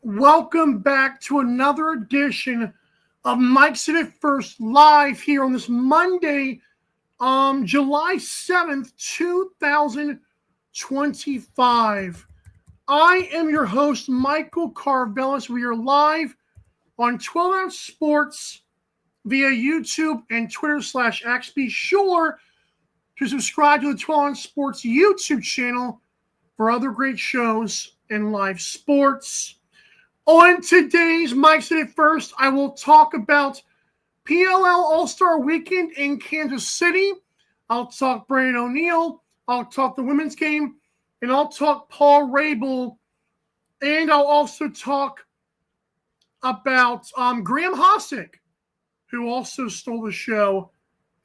Welcome back to another edition of Mike's It First live here on this Monday, July 7th, 2025. I am your host, Michael Carvelis. We are live on 12-Ounce Sports via YouTube and Twitter/X. Be sure to subscribe to the 12-Ounce Sports YouTube channel for other great shows and live sports. On today's Mike's It First, I will talk about PLL All-Star Weekend in Kansas City. I'll talk Brandon O'Neal. I'll talk the women's game. And I'll talk Paul Rabel. And I'll also talk about Graham Hossack, who also stole the show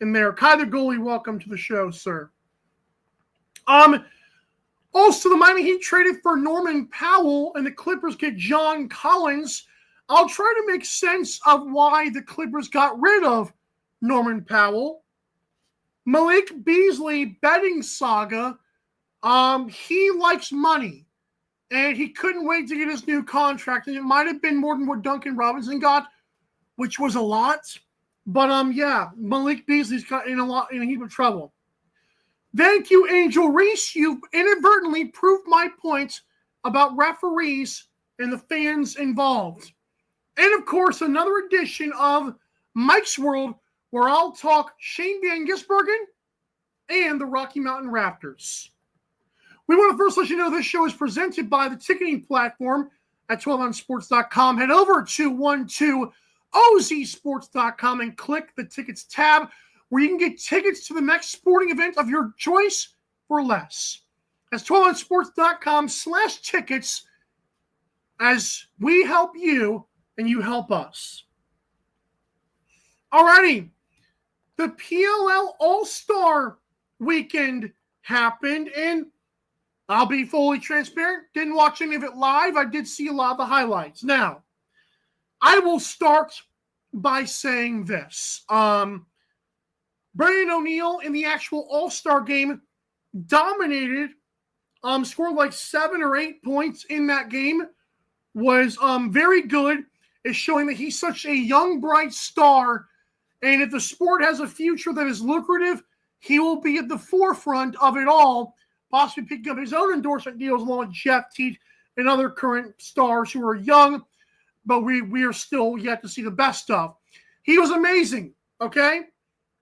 in there. Kai the goalie, welcome to the show, sir. Also, the Miami Heat traded for Norman Powell, and the Clippers get John Collins. I'll try to make sense of why the Clippers got rid of Norman Powell. Malik Beasley betting saga. He likes money, and he couldn't wait to get his new contract. And it might have been more than what Duncan Robinson got, which was a lot. But yeah, Malik Beasley's got in a heap of trouble. Thank you, Angel Reese. You've inadvertently proved my point about referees and the fans involved. And, of course, another edition of Mike's World, where I'll talk Shane Van Gisbergen and the Rocky Mountain Raptors. We want to first let you know this show is presented by the ticketing platform at 12ouncesports.com. Head over to 12ozsports.com and click the tickets tab, where you can get tickets to the next sporting event of your choice for less. That's 12ouncesports.com/tickets, as we help you and you help us. Alrighty. The PLL All-Star Weekend happened, and I'll be fully transparent. Didn't watch any of it live. I did see a lot of the highlights. Now, I will start by saying this. Brandon O'Neal in the actual All-Star game dominated, scored like 7 or 8 points in that game, was very good. It's showing that he's such a young, bright star, and if the sport has a future that is lucrative, he will be at the forefront of it all, possibly picking up his own endorsement deals along with Jeff Teat and other current stars who are young, but we are still yet to see the best of. He was amazing, okay?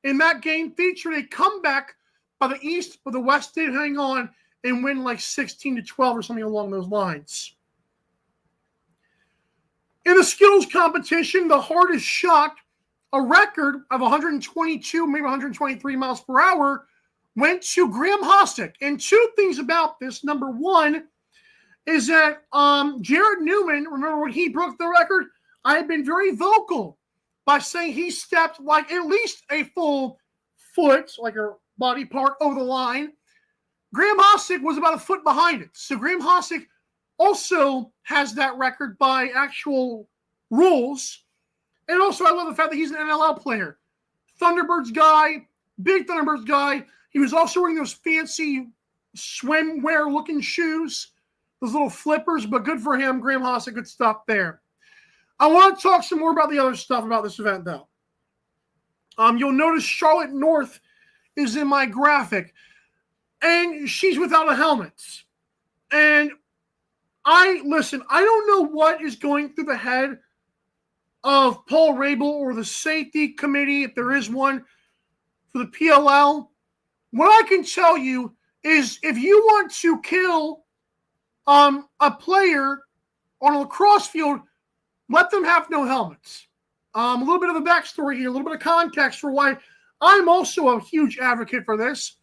In that game, featured a comeback by the East, but the West did hang on and win like 16-12 or something along those lines. In the skills competition, the hardest shot, a record of 122, maybe 123 miles per hour, went to Graham Hossack. And two things about this. Number one is that Jared Newman, remember when he broke the record? I had been very vocal by saying he stepped like at least a full foot, like a body part, over the line. Graham Hossack was about a foot behind it. So Graham Hossack also has that record by actual rules. And also I love the fact that he's an NLL player. Thunderbirds guy, big Thunderbirds guy. He was also wearing those fancy swimwear-looking shoes, those little flippers, but good for him. Graham Hossack, good stuff there. I want to talk some more about the other stuff about this event, though. You'll notice Charlotte North is in my graphic, and she's without a helmet. And I don't know what is going through the head of Paul Rabel or the safety committee, if there is one, for the PLL. What I can tell you is if you want to kill a player on a lacrosse field, let them have no helmets. A little bit of a backstory here, a little bit of context for why I'm also a huge advocate for this.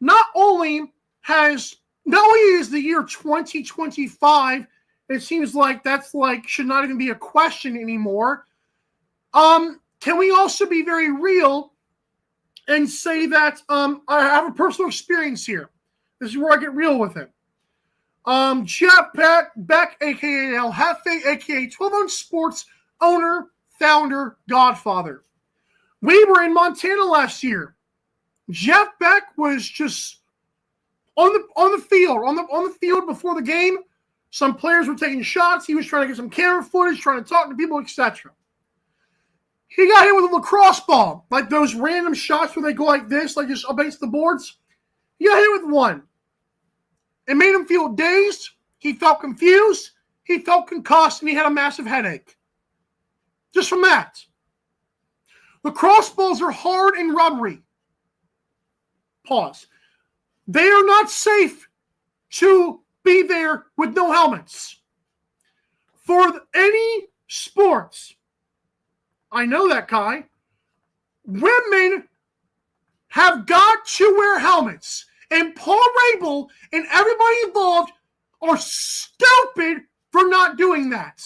Not only has not only is the year 2025, it seems like that's should not even be a question anymore. Can we also be very real and say that I have a personal experience here? This is where I get real with it. Jeff Beck, a.k.a. El Jefe, a.k.a. 12-Ounce Sports owner, founder, godfather. We were in Montana last year. Jeff Beck was just on the field before the game. Some players were taking shots. He was trying to get some camera footage, trying to talk to people, etc. He got hit with a lacrosse ball, like those random shots where they go like this, like just against the boards. He got hit with one. It made him feel dazed. He felt confused. He felt concussed, and he had a massive headache. Just from that. Lacrosse balls are hard and rubbery. Pause. They are not safe to be there with no helmets. For any sports, I know that, Kai, women have got to wear helmets. And Paul Rabel and everybody involved are stupid for not doing that.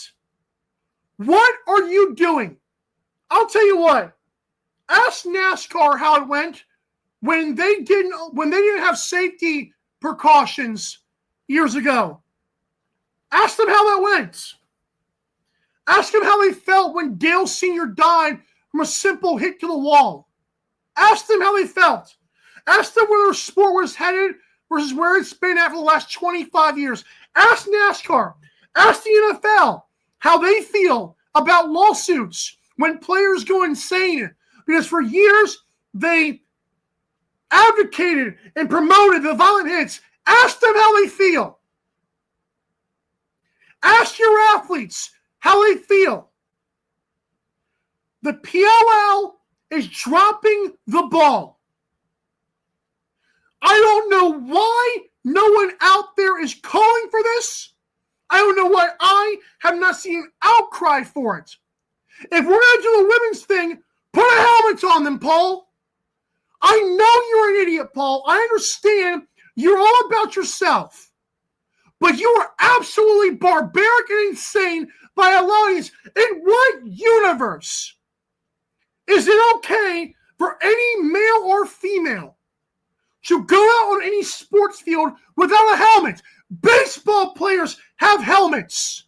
What are you doing? I'll tell you what. Ask NASCAR how it went when they didn't have safety precautions years ago. Ask them how that went. Ask them how they felt when Dale Sr. died from a simple hit to the wall. Ask them how they felt. Ask them where their sport was headed versus where it's been after the last 25 years. Ask NASCAR. Ask the NFL how they feel about lawsuits when players go insane. Because for years, they advocated and promoted the violent hits. Ask them how they feel. Ask your athletes how they feel. The PLL is dropping the ball. I don't know why no one out there is calling for this. I don't know why I have not seen an outcry for it. If we're going to do a women's thing, put a helmet on them, Paul. I know you're an idiot, Paul. I understand you're all about yourself. But you are absolutely barbaric and insane by allowing this. In what universe is it okay for any male or female to go out on any sports field without a helmet? Baseball players have helmets.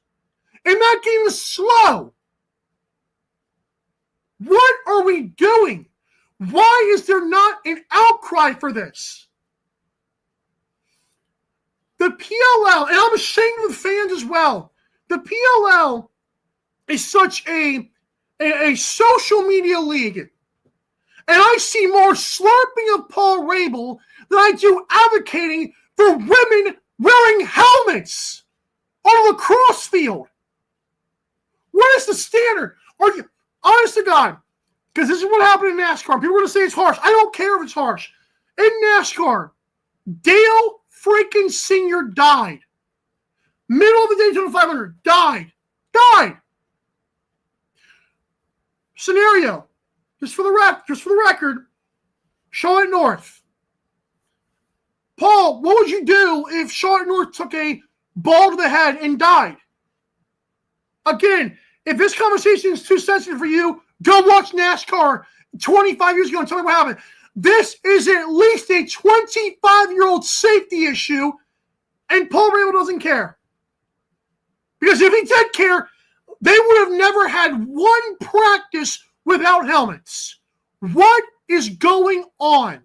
And that game is slow. What are we doing? Why is there not an outcry for this? The PLL, and I'm ashamed of the fans as well, the PLL is such a social media league. And I see more slurping of Paul Rabel than I do advocating for women wearing helmets on a lacrosse field. What is the standard? Are you, honest to God, because this is what happened in NASCAR. People are going to say it's harsh. I don't care if it's harsh. In NASCAR, Dale freaking Sr. died. Middle of the Daytona 500. Died. Scenario. Just for the record, Charlotte North. Paul, what would you do if Charlotte North took a ball to the head and died? Again, if this conversation is too sensitive for you, go watch NASCAR 25 years ago and tell me what happened. This is at least a 25-year-old safety issue, and Paul Rabel doesn't care. Because if he did care, they would have never had one practice without helmets. What is going on?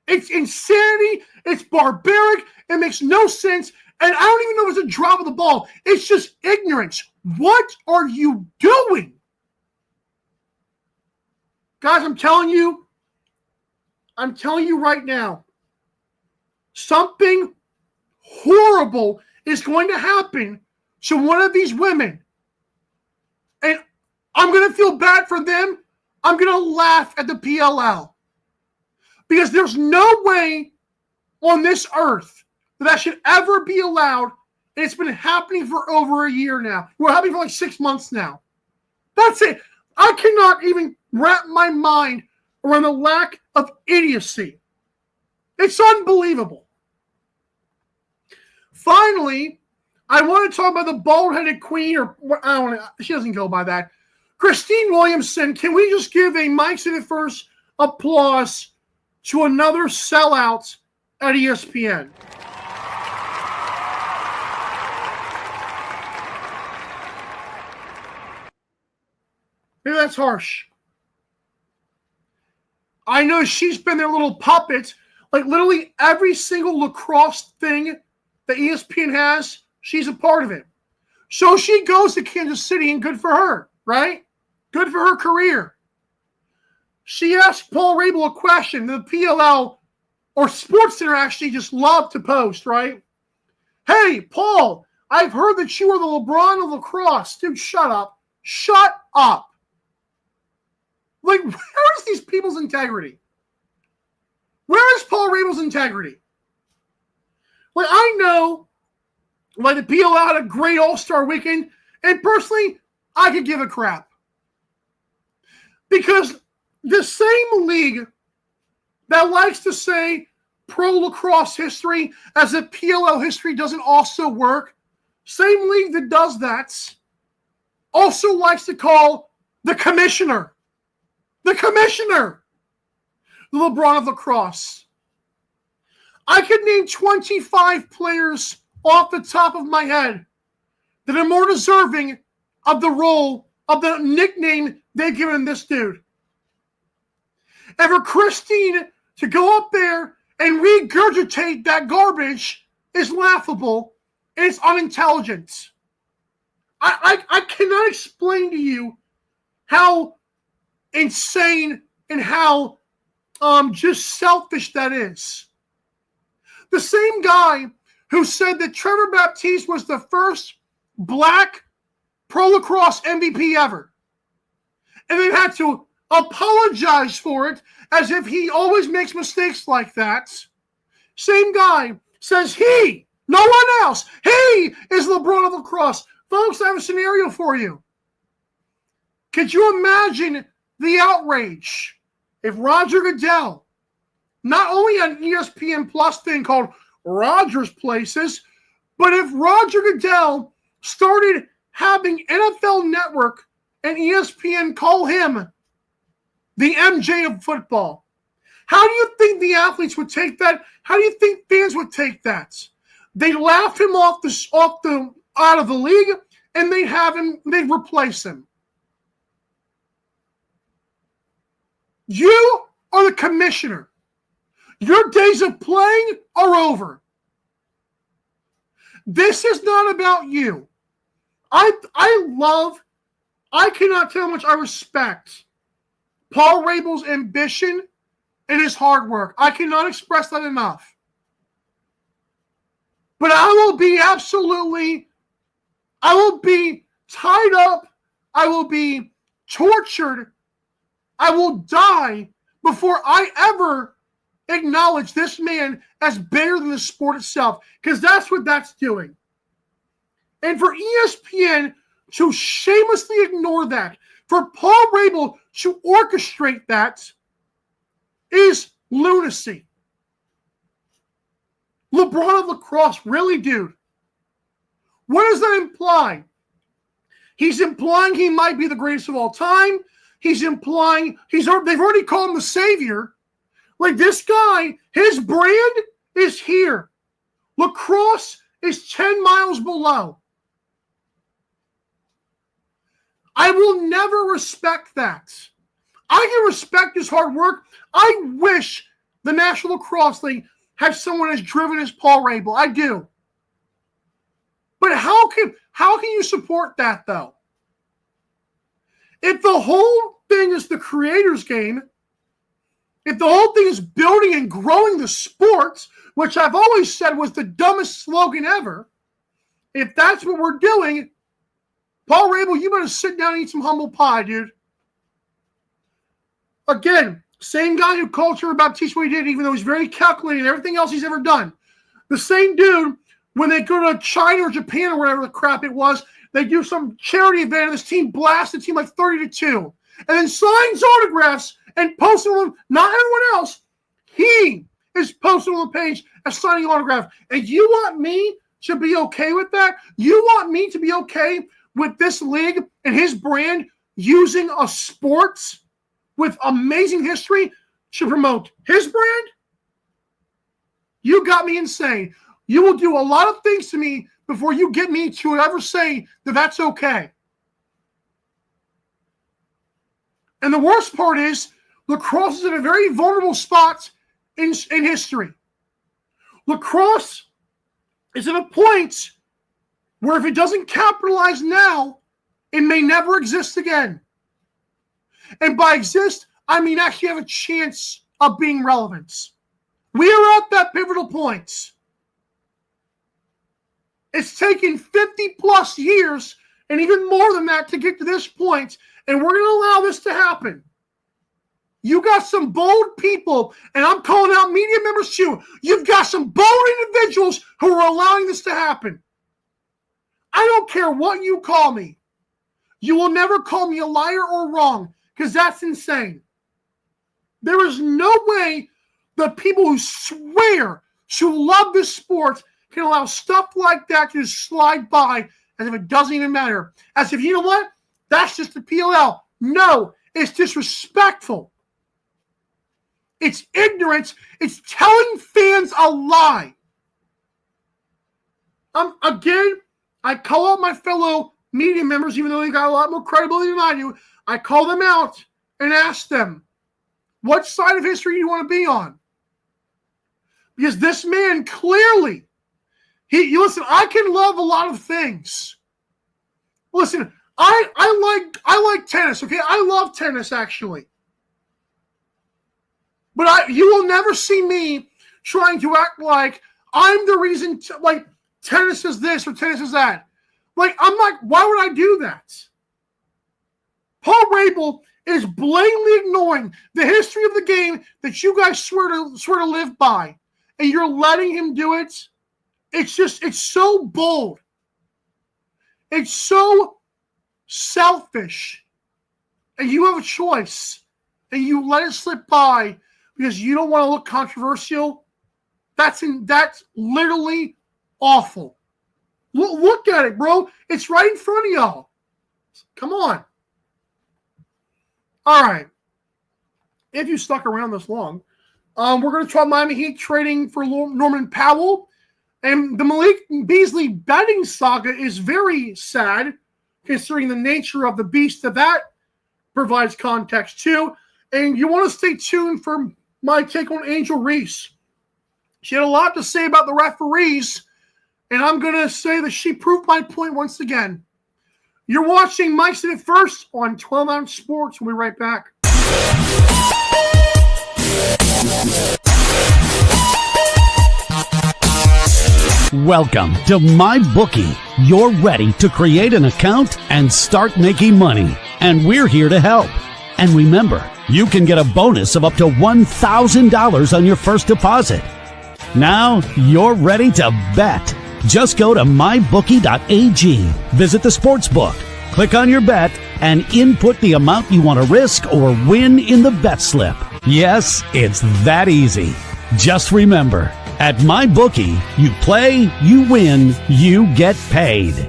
It's insanity. It's barbaric. It makes no sense. And I don't even know if it's a drop of the ball. It's just ignorance. What are you doing? Guys, I'm telling you right now, something horrible is going to happen to one of these women. And I'm going to feel bad for them. I'm going to laugh at the PLL. Because there's no way on this earth that should ever be allowed. And it's been happening for over a year now. We're happening for like 6 months now. That's it. I cannot even wrap my mind around the lack of idiocy. It's unbelievable. finally, I want to talk about the bald-headed queen, or I don't know. She doesn't go by that. Christine Williamson. Can we just give a Mike's in it first applause to another sellout at ESPN? Maybe that's harsh. I know she's been their little puppet. Like literally every single lacrosse thing that ESPN has, she's a part of it. So she goes to Kansas City, and good for her, right? Good for her career. She asked Paul Rabel a question. The PLL or SportsCenter actually just love to post, right? Hey, Paul, I've heard that you are the LeBron of lacrosse. Dude, shut up. Shut up. Like, where is these people's integrity? Where is Paul Rabel's integrity? Like, I know, like, the PLL had a great All-Star weekend, and personally, I could give a crap. Because the same league that likes to say pro lacrosse history as if PLL history doesn't also work, same league that does that also likes to call the commissioner, the LeBron of lacrosse. I could name 25 players off the top of my head that are more deserving of the role of the nickname they've given this dude. And for Christine to go up there and regurgitate that garbage is laughable and it's unintelligent. I cannot explain to you how insane and how just selfish that is. The same guy who said that Trevor Baptiste was the first black pro lacrosse MVP ever, and then had to apologize for it as if he always makes mistakes like that. Same guy says he, no one else, he is LeBron of lacrosse. Folks, I have a scenario for you. Could you imagine the outrage if Roger Goodell, not only an ESPN Plus thing called Roger's Places, but if Roger Goodell started having NFL Network and ESPN call him the MJ of football? How do you think the athletes would take that? How do you think fans would take that? They laugh him out of the league, and they'd replace him. You are the commissioner. Your days of playing are over. This is not about you. I cannot tell how much I respect Paul Rabel's ambition and his hard work. I cannot express that enough. But I will be tied up. I will be tortured. I will die before I ever acknowledge this man as bigger than the sport itself, because that's what that's doing. And for ESPN to shamelessly ignore that, for Paul Rabel to orchestrate that, is lunacy. LeBron of lacrosse, really, dude? What does that imply? He's implying he might be the greatest of all time. He's implying they've already called him the savior. Like, this guy, his brand is here. Lacrosse is 10 miles below. I will never respect that. I can respect his hard work. I wish the National Lacrosse League had someone as driven as Paul Rabel. I do. But how can you support that, though? If the whole thing is the creator's game, if the whole thing is building and growing the sport, which I've always said was the dumbest slogan ever, if that's what we're doing, Paul Rabel, you better sit down and eat some humble pie, dude. Again, same guy who called Trevor Baptiste what he did, even though he's very calculated and everything else he's ever done. The same dude, when they go to China or Japan or whatever the crap it was, they do some charity event and this team blasts the team like 30-2. And then signs autographs and posts them, not everyone else. He is posting on the page as signing autograph. And you want me to be okay with that? You want me to be okay with this league and his brand using a sport with amazing history to promote his brand? You got me insane. You will do a lot of things to me before you get me to ever say that that's okay. And the worst part is, lacrosse is in a very vulnerable spot in history. Lacrosse is at a point where if it doesn't capitalize now, it may never exist again. And by exist, I mean actually have a chance of being relevant. We are at that pivotal point. It's taken 50 plus years and even more than that to get to this point, and we're going to allow this to happen. You got some bold people, and I'm calling out media members too. You've got some bold individuals who are allowing this to happen. I don't care what you call me. You will never call me a liar or wrong, because that's insane. There is no way the people who swear to love this sport can allow stuff like that to just slide by as if it doesn't even matter. As if, you know what? That's just the PLL. No, it's disrespectful. It's ignorance. It's telling fans a lie. Again, I call out my fellow media members, even though they got a lot more credibility than I do. I call them out and ask them, what side of history do you want to be on? Because this man clearly, listen, I can love a lot of things. Listen, I like tennis, okay? I love tennis, actually. But you will never see me trying to act like I'm the reason, like, tennis is this or tennis is that. Like, I'm like, why would I do that? Paul Rabel is blatantly ignoring the history of the game that you guys swear to live by. And you're letting him do it. It's so bold. It's so selfish. And you have a choice. And you let it slip by because you don't want to look controversial. That's literally awful. Look at it, bro. It's right in front of y'all. Come on. All right. If you stuck around this long, we're going to try Miami Heat trading for Norman Powell. And the Malik Beasley betting saga is very sad, considering the nature of the beast that provides context to. And you want to stay tuned for my take on Angel Reese. She had a lot to say about the referees, and I'm going to say that she proved my point once again. You're watching Mike Said It First on 12 Ounce Sports. We'll be right back. Welcome to MyBookie. You're ready to create an account and start making money, and we're here to help. And remember, you can get a bonus of up to $1,000 on your first deposit. Now you're ready to bet. Just go to mybookie.ag, visit the sportsbook, click on your bet, and input the amount you want to risk or win in the bet slip. Yes, it's that easy. Just remember, at MyBookie, you play, you win, you get paid.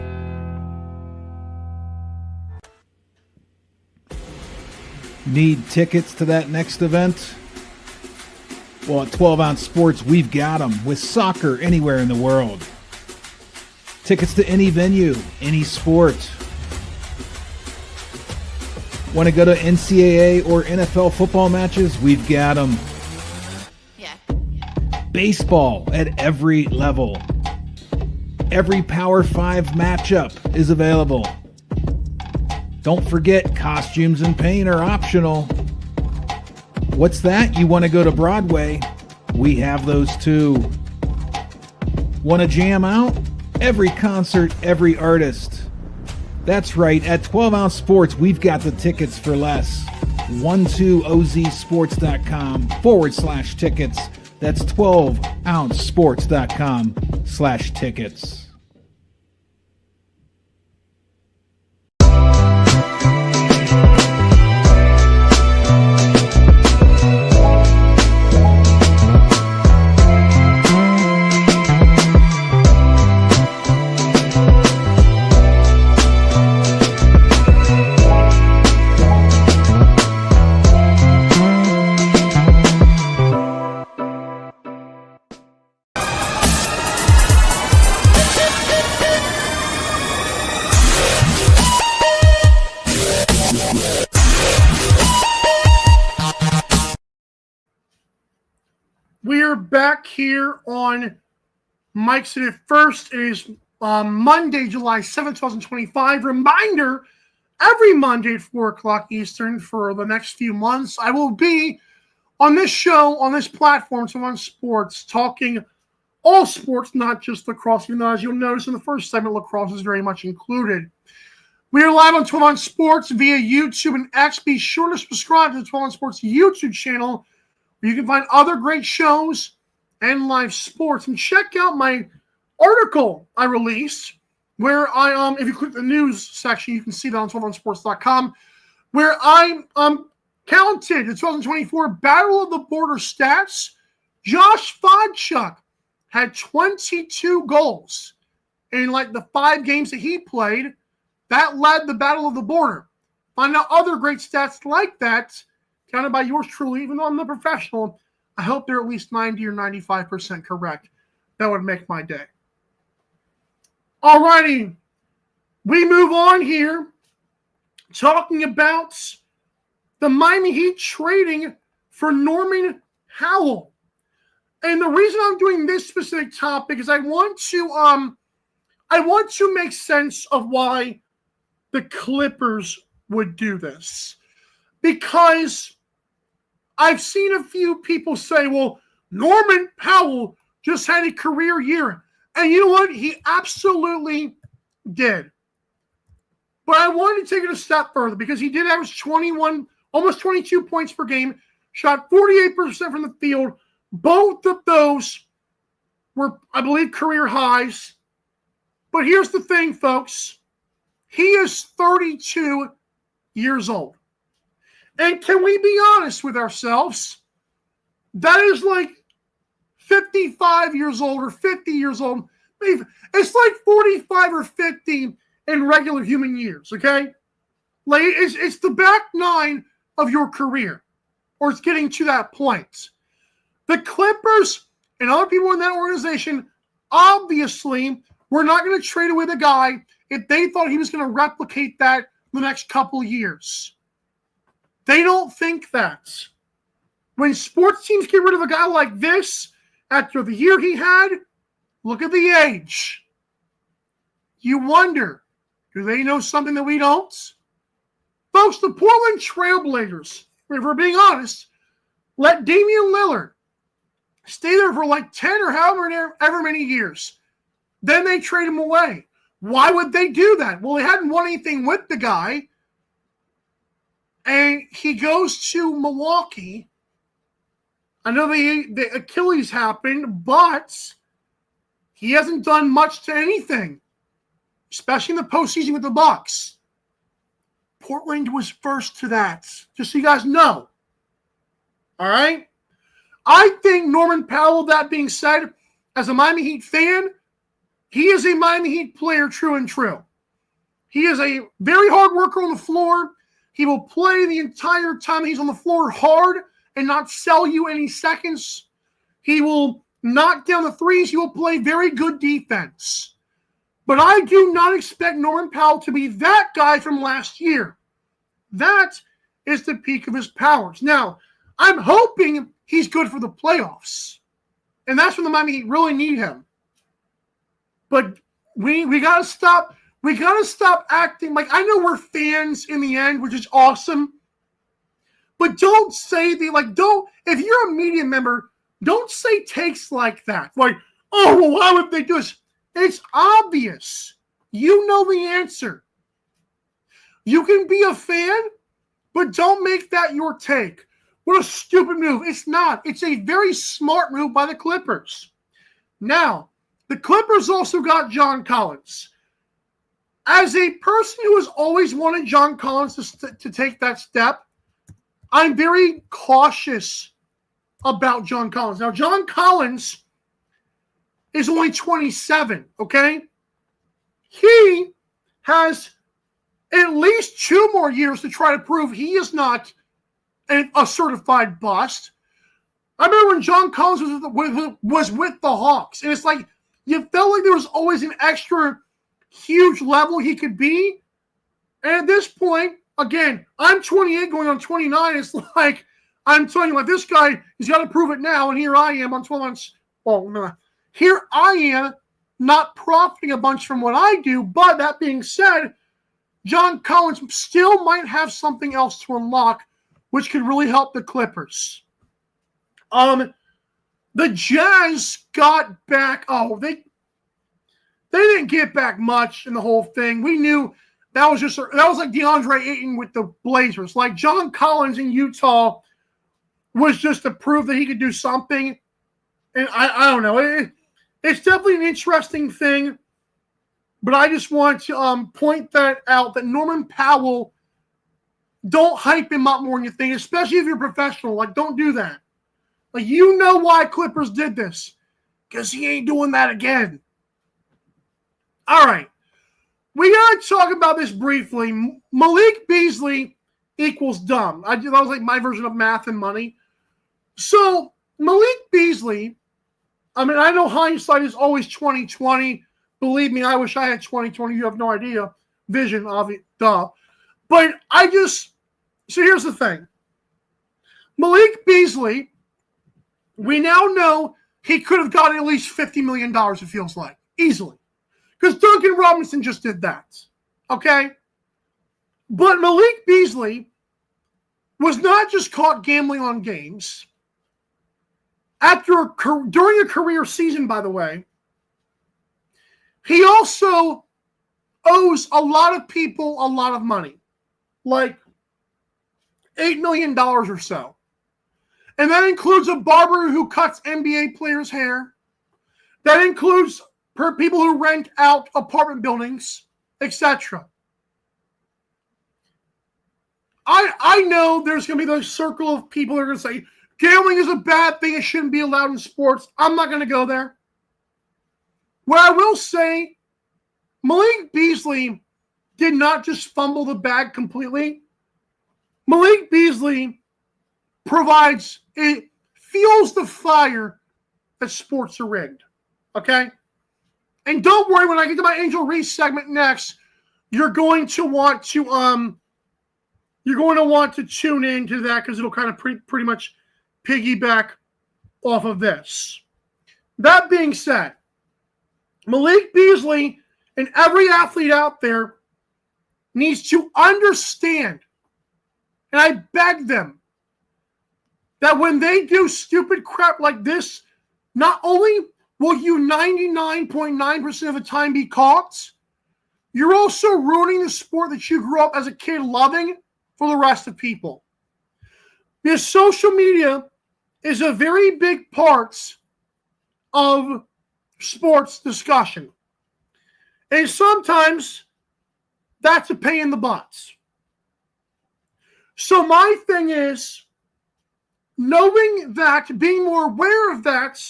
Need tickets to that next event? Well, at 12 Ounce Sports, we've got them with soccer anywhere in the world. Tickets to any venue, any sport. Want to go to NCAA or NFL football matches? We've got them. Yeah. Baseball at every level. Every Power 5 matchup is available. Don't forget, costumes and paint are optional. What's that? You want to go to Broadway? We have those too. Want to jam out? Every concert, every artist. That's right, at 12 Ounce Sports, we've got the tickets for less. 12ozsports.com/tickets. That's 12ouncesports.com/tickets. here on Mike's It First. It is Monday, July 7th, 2025. Reminder, every Monday at 4 o'clock Eastern for the next few months, I will be on this show, on this platform, so on sports, talking all sports, not just lacrosse, even though, as you'll notice in the first segment, lacrosse is very much included. We are live on 12 on Sports via YouTube and X. Be sure to subscribe to the 12 on Sports YouTube channel, where you can find other great shows and live sports. And check out my article I released, where I, if you click the news section, you can see that on 12onsports.com, where I counted the 2024 Battle of the Border stats. Josh Fodchuk had 22 goals in like the 5 games that he played. That led the Battle of the Border. Find out other great stats like that, counted by yours truly, even though I'm the professional. I hope they're at least 90 or 95% correct. That would make my day. All righty. We move on here, talking about the Miami Heat trading for Norman Powell. And the reason I'm doing this specific topic is I want to make sense of why the Clippers would do this. Because I've seen a few people say, well, Norman Powell just had a career year. And you know what? He absolutely did. But I wanted to take it a step further because he did average 21, almost 22 points per game, shot 48% from the field. Both of those were, I believe, career highs. But here's the thing, folks. He is 32 years old. And can we be honest with ourselves? That is like 55 years old or 50 years old. It's like 45 or 50 in regular human years, okay? Like it's the back 9 of your career, or it's getting to that point. The Clippers and other people in that organization obviously were not going to trade away the guy if they thought he was going to replicate that the next couple of years. They don't think that. When sports teams get rid of a guy like this, after the year he had, look at the age. You wonder, do they know something that we don't? Folks, the Portland Trailblazers, if we're being honest, let Damian Lillard stay there for like 10 or however many years. Then they trade him away. Why would they do that? Well, they hadn't won anything with the guy. And he goes to Milwaukee. I know the Achilles happened, but he hasn't done much to anything, especially in the postseason with the Bucks. Portland was first to that, just so you guys know. All right? I think Norman Powell, that being said, as a Miami Heat fan, he is a Miami Heat player, true and true. He is a very hard worker on the floor. He will play the entire time he's on the floor hard and not sell you any seconds. He will knock down the threes. He will play very good defense. But I do not expect Norman Powell to be that guy from last year. That is the peak of his powers. Now, I'm hoping he's good for the playoffs. And that's when the Miami Heat really need him. But we gotta stop. We gotta stop acting like, I know we're fans in the end, which is awesome. But don't say if you're a media member, don't say takes like that. Like, oh, well, why would they do this? It's obvious. You know the answer. You can be a fan, but don't make that your take. What a stupid move. It's not. It's a very smart move by the Clippers. Now, the Clippers also got John Collins. As a person who has always wanted John Collins to take that step, I'm very cautious about John Collins. Now, John Collins is only 27, okay? He has at least 2 more years to try to prove he is not a certified bust. I remember when John Collins was with the Hawks, and it's like you felt like there was always an extra huge level he could be. And at this point, again, I'm 28 going on 29. It's like, I'm telling you, like, this guy, he's got to prove it now. And here I am on 12 months, here I am not profiting a bunch from what I do. But that being said, John Collins still might have something else to unlock, which could really help the Clippers. The Jazz got back. They didn't get back much in the whole thing. We knew that was like DeAndre Ayton with the Blazers. Like John Collins in Utah was just to prove that he could do something. And I don't know. It's definitely an interesting thing. But I just want to point that out, that Norman Powell, don't hype him up more than you think, especially if you're a professional. Like, don't do that. Like, you know why Clippers did this. Because he ain't doing that again. All right. We got to talk about this briefly. Malik Beasley equals dumb. That was like my version of math and money. So, Malik Beasley, I mean, I know hindsight is always 20/20. Believe me, I wish I had 20/20. You have no idea. Vision, obviously, duh. But so here's the thing. Malik Beasley, we now know he could have gotten at least $50 million, it feels like, easily. Because Duncan Robinson just did that. Okay? But Malik Beasley was not just caught gambling on games. During a career season, by the way, he also owes a lot of people a lot of money. Like $8 million or so. And that includes a barber who cuts NBA players' hair. That includes people who rent out apartment buildings, etc. I know there's going to be those circle of people that are going to say, gambling is a bad thing. It shouldn't be allowed in sports. I'm not going to go there. What I will say, Malik Beasley did not just fumble the bag completely. Malik Beasley fuels the fire that sports are rigged. Okay? And don't worry, when I get to my Angel Reese segment next, you're going to want to tune into that because it'll kind of pretty much piggyback off of this. That being said, Malik Beasley and every athlete out there needs to understand, and I beg them, that when they do stupid crap like this, not only will you 99.9% of the time be caught, you're also ruining the sport that you grew up as a kid loving for the rest of people. Because social media is a very big part of sports discussion. And sometimes that's a pain in the butts. So my thing is, knowing that, being more aware of that,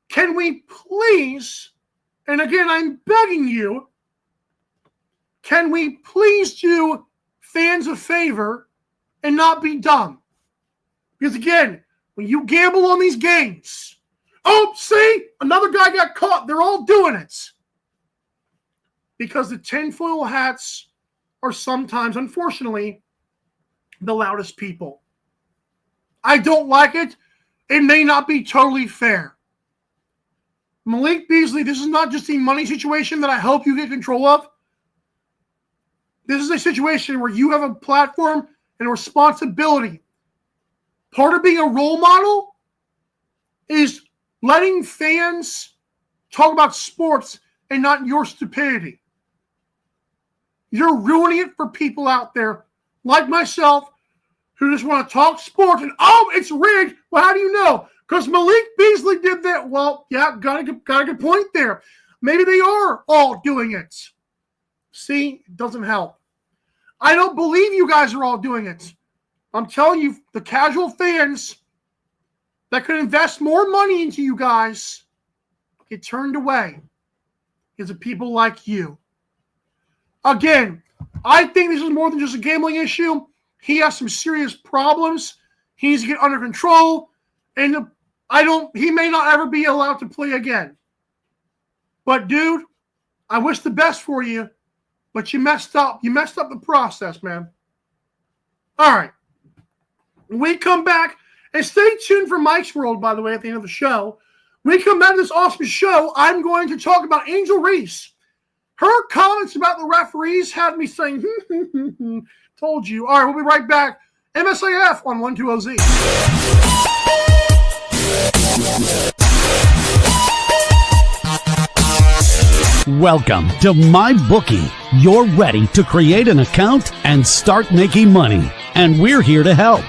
can we please, and again, I'm begging you, can we please do fans a favor and not be dumb? Because again, when you gamble on these games, see, another guy got caught. They're all doing it. Because the tinfoil hats are sometimes, unfortunately, the loudest people. I don't like it. It may not be totally fair. Malik Beasley, this is not just a money situation that I hope you get control of. This is a situation where you have a platform and a responsibility. Part of being a role model is letting fans talk about sports and not your stupidity. You're ruining it for people out there like myself who just want to talk sports and, it's rigged. Well, how do you know? Because Malik Beasley did that. Well, yeah, got a good point there. Maybe they are all doing it. See, it doesn't help. I don't believe you guys are all doing it. I'm telling you, the casual fans that could invest more money into you guys get turned away because of people like you. Again, I think this is more than just a gambling issue. He has some serious problems. He needs to get under control. And he may not ever be allowed to play again. But dude, I wish the best for you, but you messed up. You messed up the process, man. All right. When we come back, and stay tuned for Mike's World, by the way, at the end of the show. we come back to this awesome show. I'm going to talk about Angel Reese. Her comments about the referees had me saying, told you. All right, we'll be right back. MSAF on 120Z. Welcome to MyBookie. You're ready to create an account and start making money. And we're here to help.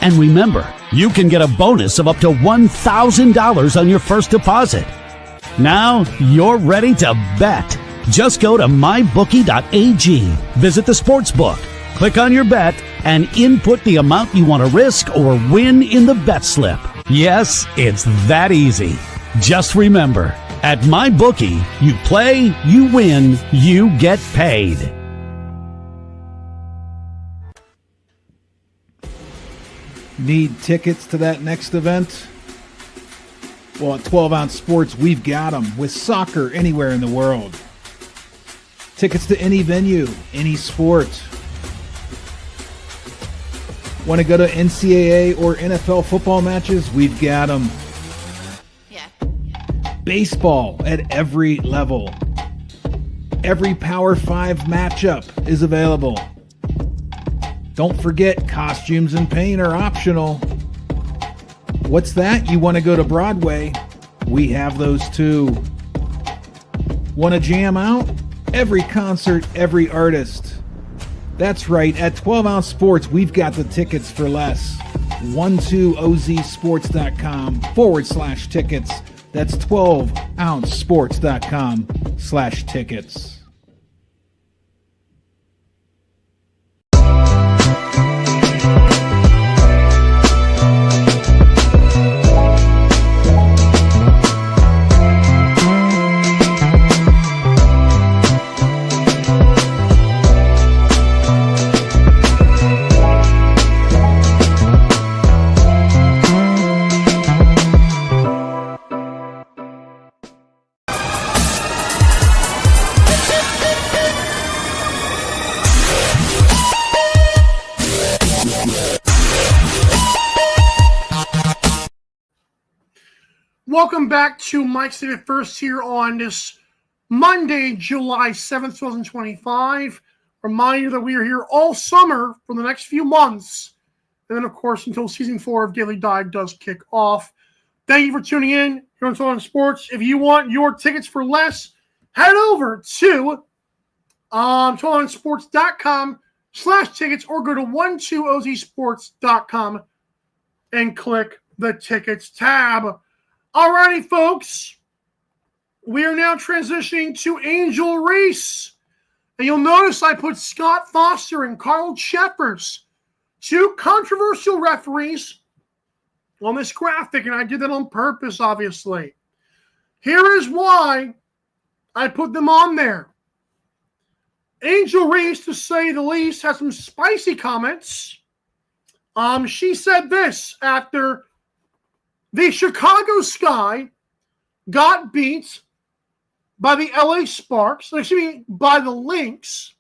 And remember, you can get a bonus of up to $1,000 on your first deposit. Now you're ready to bet. Just go to mybookie.ag, visit the sportsbook, click on your bet, and input the amount you want to risk or win in the bet slip. Yes, it's that easy. Just remember, at MyBookie, you play, you win, you get paid. Need tickets to that next event? Well, at 12 Ounce Sports, we've got them with soccer anywhere in the world. Tickets to any venue, any sport. Want to go to NCAA or NFL football matches? We've got them. Yeah. Baseball at every level. Every Power 5 matchup is available. Don't forget, costumes and paint are optional. What's that? You want to go to Broadway? We have those too. Want to jam out? Every concert, every artist. That's right, at 12 Ounce Sports, we've got the tickets for less. 12ozsports.com/tickets. That's 12ouncesports.com/tickets. Welcome back to Mike's David First here on this Monday, July 7th, 2025. Remind you that we are here all summer for the next few months. And then, of course, until Season 4 of Daily Dive does kick off. Thank you for tuning in here on 12 Ounce Sports. If you want your tickets for less, head over to 12ouncesports.com/tickets or go to 12ozsports.com and click the tickets tab. Alrighty, folks, we are now transitioning to Angel Reese. And you'll notice I put Scott Foster and Carl Cheffers, two controversial referees, on this graphic, and I did that on purpose, obviously. Here is why I put them on there. Angel Reese, to say the least, has some spicy comments. She said this after the Chicago Sky got beat by the LA Sparks, by the Lynx.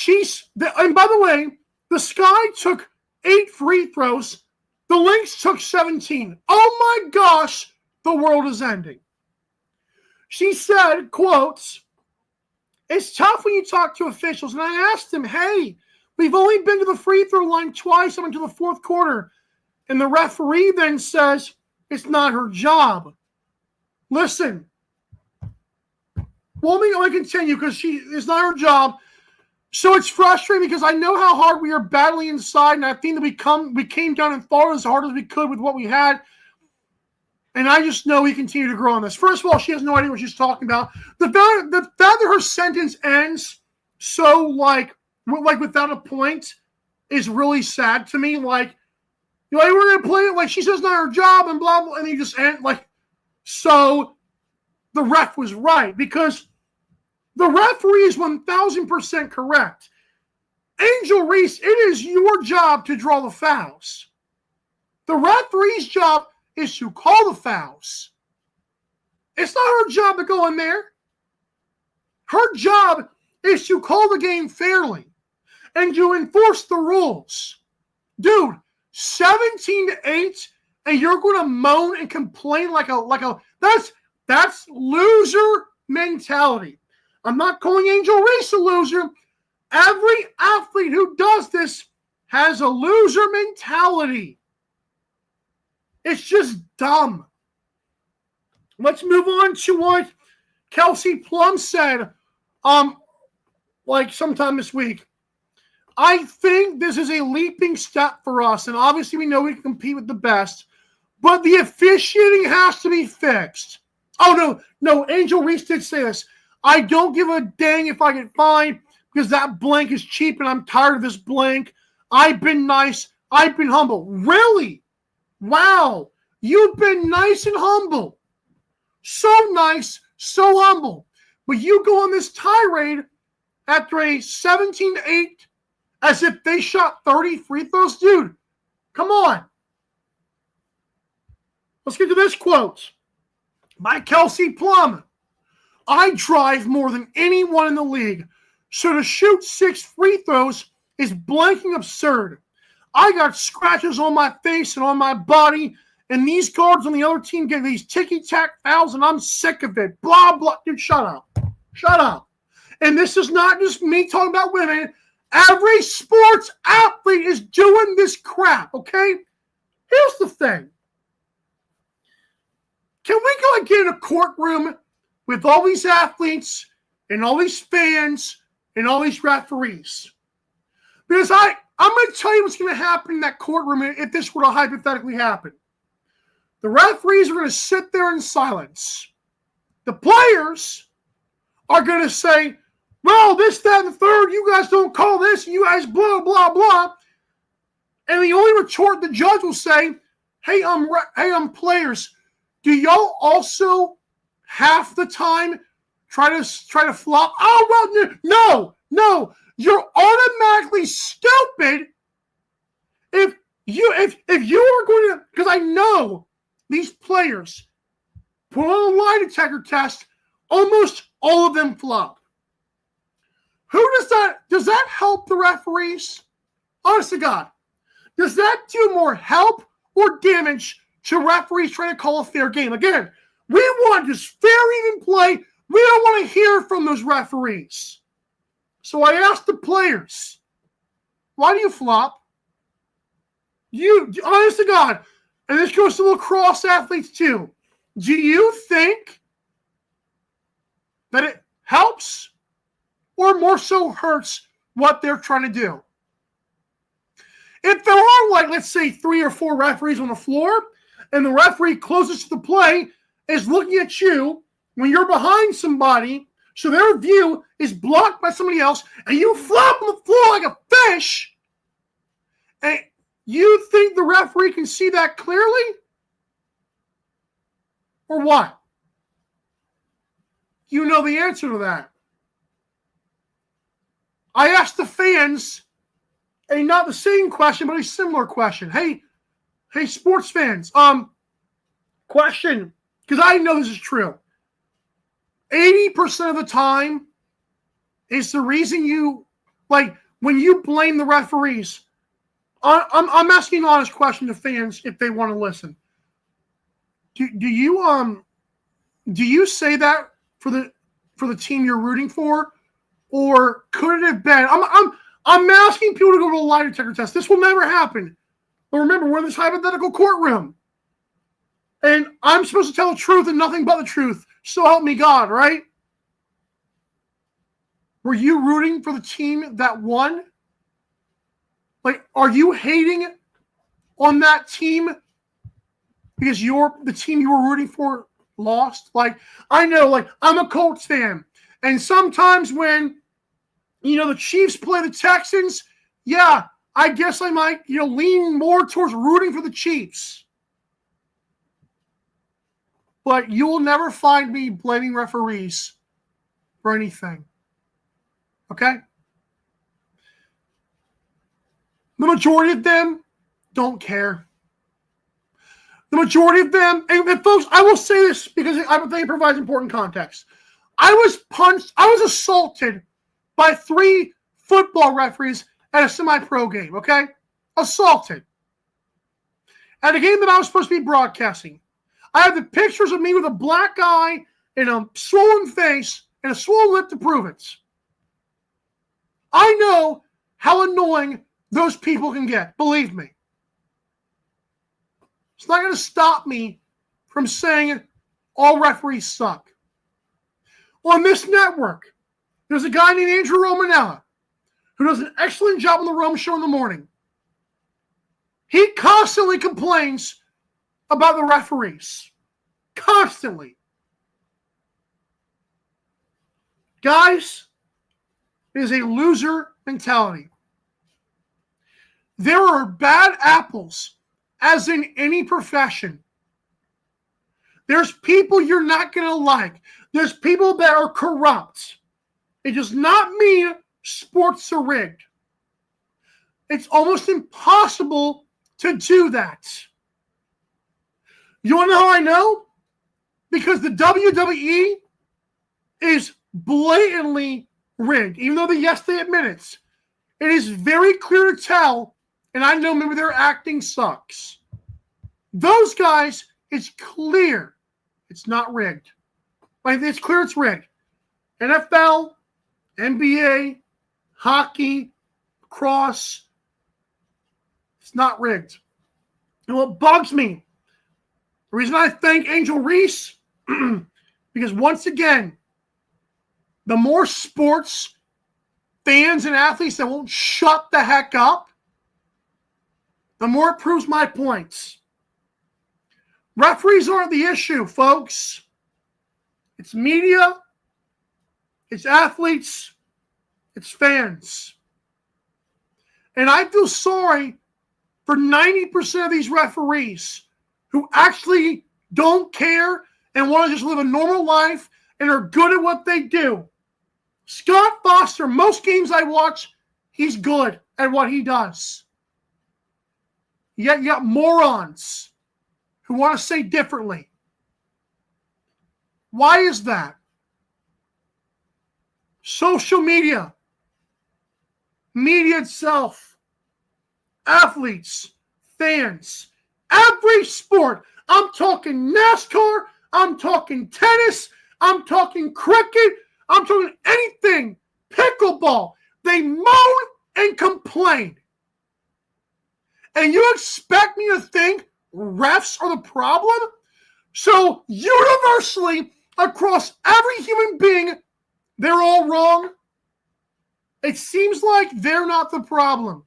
And by the way, the Sky took 8 free throws. The Lynx took 17. Oh my gosh, the world is ending. She said, quotes, "It's tough when you talk to officials." And I asked him, hey, we've only been to the free throw line twice up until the fourth quarter. And the referee then says, it's not her job. Listen, let me continue because it's not her job. So it's frustrating because I know how hard we are battling inside, and I think that we came down and fought as hard as we could with what we had. And I just know we continue to grow on this. First of all, she has no idea what she's talking about. The fact that her sentence ends so like without a point is really sad to me. Like, you know, we're gonna play it like she says not her job and blah blah, and you just end like. So the ref was right because the referee is 1,000% correct. Angel Reese, it is your job to draw the fouls. The referee's job is to call the fouls. It's not her job to go in there. Her job is to call the game fairly and to enforce the rules. Dude, 17-8 and you're going to moan and complain like a that's loser mentality. I'm not calling Angel Reese a loser. Every athlete who does this has a loser mentality. It's just dumb. Let's move on to what Kelsey Plum said like sometime this week. I think this is a leaping step for us, and obviously we know we can compete with the best, but the officiating has to be fixed. Oh, no, Angel Reese did say this. I don't give a dang if I get fined because that blank is cheap and I'm tired of this blank. I've been nice. I've been humble. Really? Wow. You've been nice and humble. So nice, so humble. But you go on this tirade after a 17-8 as if they shot 30 free throws. Dude, come on. Let's get to this quote by Kelsey Plum. I drive more than anyone in the league, so to shoot 6 free throws is blanking absurd. I got scratches on my face and on my body, and these guards on the other team get these ticky-tack fouls, and I'm sick of it. Blah, blah. Dude, shut up. Shut up. And this is not just me talking about women. Every sports athlete is doing this crap, okay? Here's the thing. Can we go and get in a courtroom with all these athletes and all these fans and all these referees? Because I'm going to tell you what's going to happen in that courtroom if this were to hypothetically happen. The referees are going to sit there in silence. The players are going to say, well, this, that, and the third, you guys don't call this, you guys blah, blah, blah. And the only retort the judge will say, hey, players, do y'all also half the time try to flop? Oh, well, no. You're automatically stupid if you are going to, because I know these players put on a lie detector test, almost all of them flop. Does that help the referees? Honest to God, does that do more help or damage to referees trying to call a fair game? Again, we want just fair, even play. We don't want to hear from those referees. So I asked the players, why do you flop? Honest to God, and this goes to lacrosse athletes too. Do you think that it helps or more so hurts what they're trying to do? If there are, like, let's say 3 or 4 referees on the floor, and the referee closest to the play is looking at you when you're behind somebody, so their view is blocked by somebody else, and you flop on the floor like a fish, and you think the referee can see that clearly? Or what? You know the answer to that. I asked the fans not the same question, but a similar question. Hey, sports fans, question, because I know this is true. 80% of the time is the reason you, like, when you blame the referees. I'm asking an honest question to fans if they want to listen. Do you say that for the team you're rooting for, or could it have been? I'm asking people to go to a lie detector test. This will never happen. But remember, we're in this hypothetical courtroom, and I'm supposed to tell the truth and nothing but the truth. So help me God, right? Were you rooting for the team that won? Like, are you hating on that team because the team you were rooting for lost? Like, I know, like, I'm a Colts fan, and sometimes when, the Chiefs play the Texans, yeah, I guess I might, lean more towards rooting for the Chiefs. But you will never find me blaming referees for anything. Okay? The majority of them don't care. The majority of them, and folks, I will say this because I think it provides important context. I was assaulted by 3 football referees at a semi-pro game, okay? Assaulted. at a game that I was supposed to be broadcasting. I have the pictures of me with a black eye and a swollen face and a swollen lip to prove it. I know how annoying those people can get. Believe me. It's not going to stop me from saying all referees suck. On this network, there's a guy named Andrew Romanella who does an excellent job on the Rome Show in the morning. He constantly complains about the referees. Constantly. Guys, it is a loser mentality. There are bad apples, as in any profession. There's people you're not going to like. There's people that are corrupt. It does not mean sports are rigged. It's almost impossible to do that. You want to know how I know? Because the WWE is blatantly rigged. Even though they admit it. It is very clear to tell, and I know maybe their acting sucks. Those guys, it's clear it's not rigged. Like, it's clear it's rigged. NFL, NBA, hockey, lacrosse, it's not rigged. And what bugs me, the reason I thank Angel Reese, because once again, the more sports fans and athletes that won't shut the heck up, the more it proves my points. Referees aren't the issue, folks. It's media, it's athletes, it's fans. And I feel sorry for 90% of these referees who actually don't care and want to just live a normal life and are good at what they do. Scott Foster, most games I watch, he's good at what he does. Yet you got morons who want to say differently. Why is that? Social media, media itself, athletes, fans, every sport. I'm talking NASCAR, I'm talking tennis, I'm talking cricket, I'm talking anything, pickleball. They moan and complain. And you expect me to think refs are the problem? So universally, across every human being, they're all wrong? It seems like they're not the problem.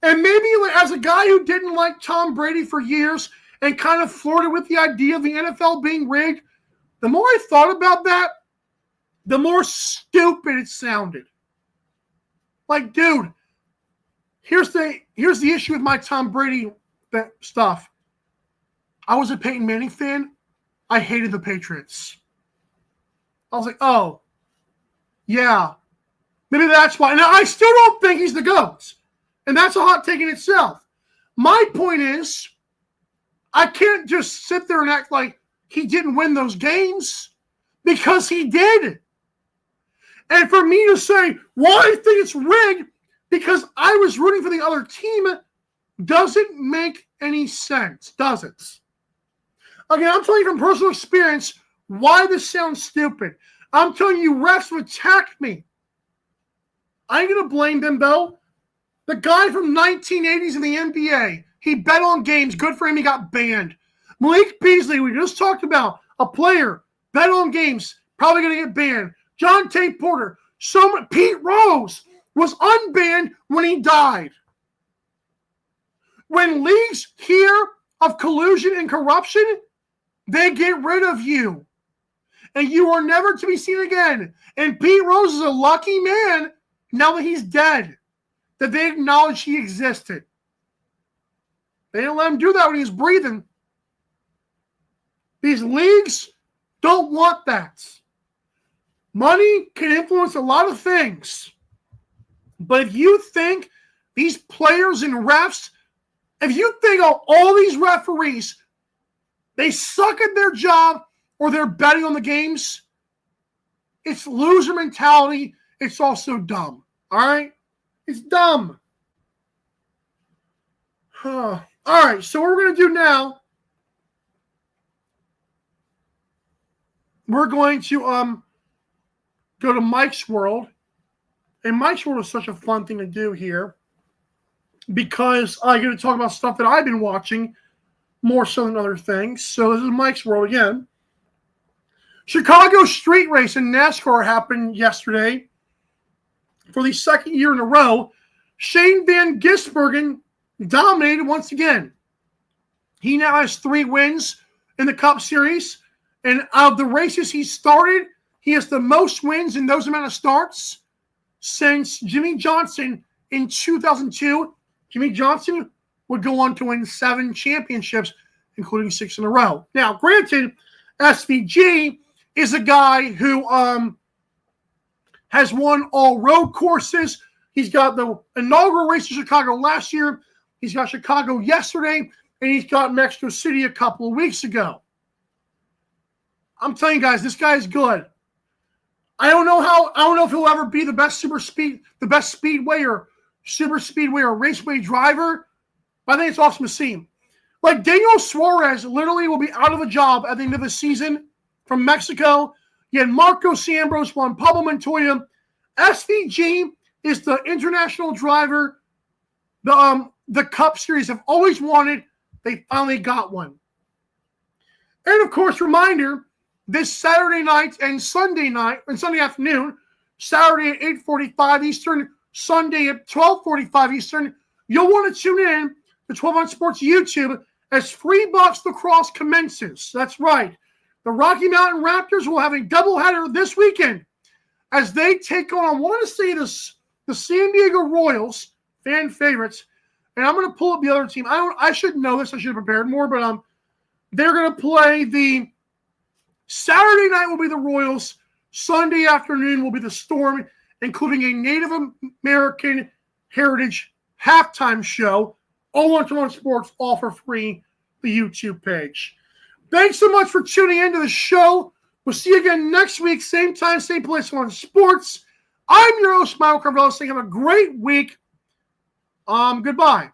And maybe as a guy who didn't like Tom Brady for years and kind of flirted with the idea of the NFL being rigged, the more I thought about that, the more stupid it sounded. Like, dude, here's the issue with my Tom Brady stuff. I was a Peyton Manning fan. I hated the Patriots. I was like, oh, yeah, maybe that's why. Now, I still don't think he's the GOAT. And that's a hot take in itself. My point is, I can't just sit there and act like he didn't win those games, because he did. And for me to say, well, I think it's rigged because I was rooting for the other team, doesn't make any sense, does it? Again, I'm telling you from personal experience why this sounds stupid. I'm telling you, refs have attacked me. I ain't going to blame them, though. The guy from 1980s in the NBA, he bet on games. Good for him, he got banned. Malik Beasley, we just talked about, a player, bet on games, probably going to get banned. John Tate Porter, Pete Rose was unbanned when he died. When leagues hear of collusion and corruption, they get rid of you. And you are never to be seen again. And Pete Rose is a lucky man now that he's dead, that they acknowledge he existed. They didn't let him do that when he was breathing. These leagues don't want that. Money can influence a lot of things. But if you think these players and refs, if you think all these referees, they suck at their job or they're betting on the games, it's loser mentality. It's also dumb. All right? It's dumb. All right, so what we're going to do now, we're going to go to Mike's World. And Mike's World is such a fun thing to do here because I get to talk about stuff that I've been watching more so than other things. So this is Mike's World again. Chicago street race in NASCAR happened yesterday for the second year in a row. Shane Van Gisbergen dominated once again. He now has 3 wins in the Cup Series. And of the races he started, he has the most wins in those amount of starts since Jimmy Johnson in 2002. Jimmy Johnson would go on to win 7 championships, including 6 in a row. Now, granted, SVG is a guy who has won all road courses. He's got the inaugural race in Chicago last year. He's got Chicago yesterday, and he's got Mexico City a couple of weeks ago. I'm telling you guys, this guy is good. I don't know if he'll ever be the best speedway or super speedway or raceway driver, but I think it's awesome to see him. Like Daniel Suarez literally will be out of a job at the end of the season from Mexico. You had Marcos Ambrose won, Pablo Montoya. SVG is the international driver the Cup Series have always wanted. They finally got one. And of course, reminder, this Saturday night and Sunday afternoon, Saturday at 8:45 Eastern, Sunday at 12:45 Eastern, you'll want to tune in to 12 on Sports YouTube as Free Box Lacrosse commences. That's right. The Rocky Mountain Raptors will have a doubleheader this weekend as they take on, I want to say, the San Diego Royals, fan favorites. And I'm going to pull up the other team. I should know this. I should have prepared more, but they're going to play the Saturday night will be the Royals. Sunday afternoon will be the Storm, including a Native American Heritage halftime show. All on 12 on Sports, all for free, the YouTube page. Thanks so much for tuning into the show. We'll see you again next week, same time, same place on Sports. I'm your host, Michael Carvello, saying have a great week. Goodbye.